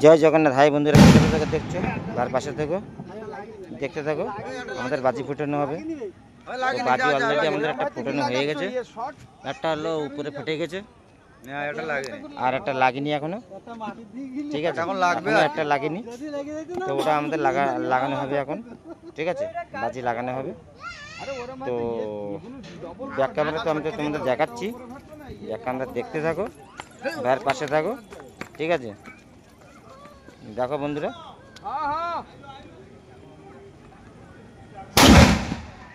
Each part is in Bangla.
জয় জগন্নাথ। হাই বন্ধুরা, কোথা থেকে দেখছো তার পাশে থেকো, দেখতে থাকো। আমাদের বাজি ফুটানো হবে। বাজি অলরেডি আমাদের একটা ফুটানো হয়ে গেছে, একটা হলো উপরে ফেটে গেছে আর একটা লাগেনি এখনো। ঠিক আছে, এখন লাগবে, একটা লাগেনি, তো ওটা আমাদের লাগানো হবে এখন। ঠিক আছে, বাজি লাগানো হবে। তো ব্যাক ক্যামেরা তো আমি তো তোমাদের দেখাচ্ছি, ব্যাক ক্যামেরা দেখতে থাকো, ভাইয়ের পাশে থাকো। ঠিক আছে, দেখো বন্ধুরা,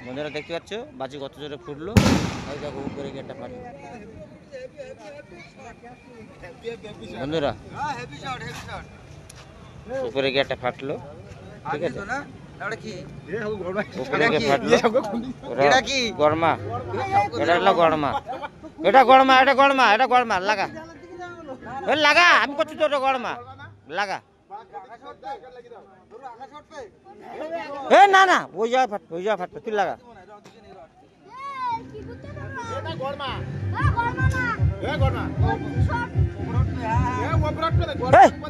বন্ধুরা দেখতে পাচ্ছ বাজি কত জোরে ফুটলো। ওই দেখো উপরে গিয়ে একটা ফাটলো বন্ধুরা, উপরে গিয়ে একটা ফাটলো। ঠিক আছে, উপরে গিয়ে ফাটলো। গরমা, এটা হলো গরমা, এটা গরমা, এটা গরমা, এটা গরমা। লাগা লাগা, আমি করছি তো, ওটা গরমা লাগা। এ না না, ওই জায়গায় ফাটবে, ওই জায়গায় ফাটবে, তুই লাগা।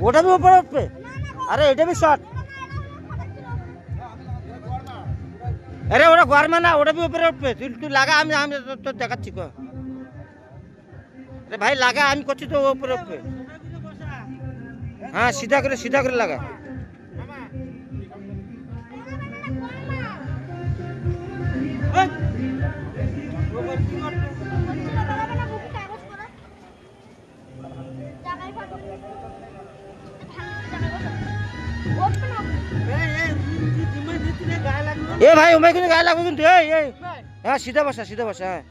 ওটা भी ऊपर उठবে, अरे এটা भी শর্ট। अरे ওটা গরমা না, ওটা भी ऊपर उठবে। তুই লাগা, আমি তো দেখাচ্ছি। अरे भाई লাগা, আমি করছি তো, ऊपर उठবে। হ্যাঁ, সিধা করে লাগা। এ ভাই, ওমাই কিন্তু গায়ে লাগবে কিন্তু। হ্যাঁ, সিধা বসা, সিধা বসা। হ্যাঁ,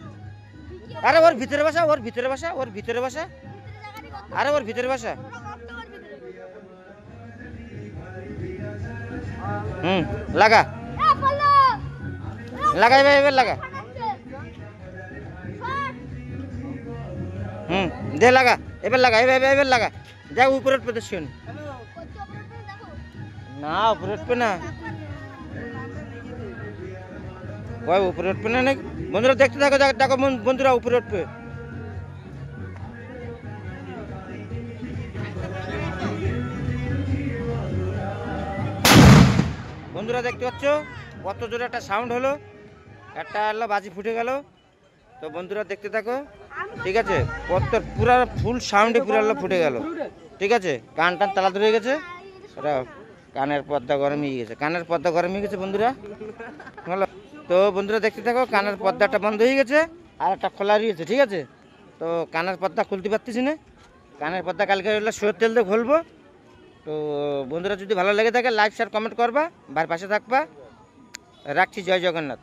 আরে ওর ভিতরে বসা, ওর ভিতরে বসা, ওর ভিতরে বসা। আরে ওর ভিতরে বসা। লাগা লাগাই ভাই, এবার লাগা। দে লাগা, এবার লাগা, এবার লাগা। দেখ উপরে উঠবে তো, শুন না, উপরে উঠবে না, ওই উপরে উঠবে না নাকি? বন্ধুরা দেখতে থাকো, দেখো বন্ধুরা, উপরে উঠবে। বন্ধুরা দেখতে পাচ্ছ কত জোরে একটা সাউন্ড হলো, একটা হলো বাজি ফুটে গেল। তো বন্ধুরা দেখতে থাকো। ঠিক আছে, কত পুরা ফুল সাউন্ডে পুরা হলো ফুটে গেল। ঠিক আছে, কান টান তালা ধরে গেছে, ওটা কানের পর্দা গরম হয়ে গেছে, কানের পর্দা গরম হয়ে গেছে বন্ধুরা। তো বন্ধুরা দেখতে থাকো, কানের পর্দাটা বন্ধ হয়ে গেছে আর একটা খোলা রয়েছে। ঠিক আছে, তো কানের পর্দা খুলতে পারতেছি না, কানের পর্দা কালকে হলো সরষের তেল দিয়ে খুলবো। তো বন্ধুরা যদি ভালো লেগে থাকে লাইক শেয়ার কমেন্ট করবা, ভাইয়ের পাশে থাকবা। রাখছি, জয় জগন্নাথ।